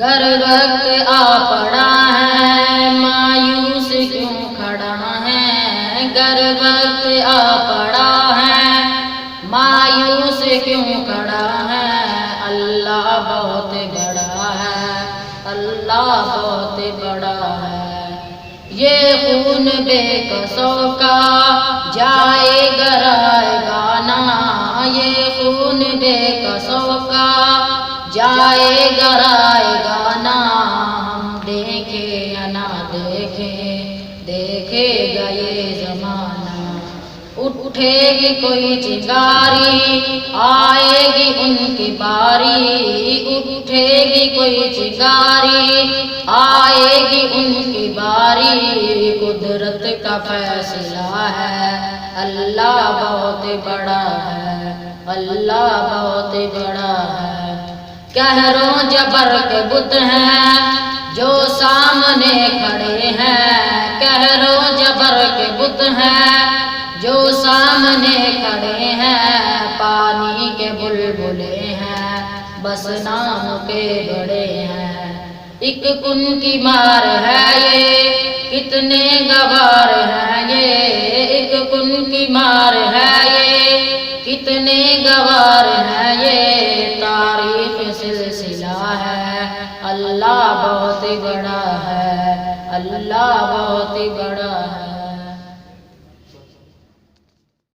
گر وقت آ پڑا ہے مایوس کیوں کھڑا ہے، گر وقت آ پڑا ہے مایوس کیوں کھڑا ہے، اللہ بہت بڑا ہے، اللہ بہت بڑا ہے۔ یہ خون بے کسوں کا جائے گرائے گانا، یہ خون بے کسوں کا جائے گرائے گانا، ہم دیکھے یا نہ دیکھے دیکھے گا یہ زمانہ۔ اٹھے گی کوئی چنگاری آئے گی ان کی باری، اٹھے گی کوئی چنگاری آئے گی ان کی باری، قدرت کا فیصلہ ہے، اللہ بہت بڑا ہے، اللہ بہت بڑا ہے۔ قہر و جبر کے بت ہیں جو سامنے کھڑے ہیں، قہر و جبر کے بت ہیں جو سامنے کھڑے ہیں، پانی کے بلبلے ہیں بس نام کے بڑے ہیں۔ ایک کن کی مار ہے یہ کتنے گوار ہیں یہ، ایک کن کی مار ہے یہ کتنے گوار ہیں یہ، تاریخ سلسلہ ہے، اللہ بہت بڑا ہے، اللہ بہت بڑا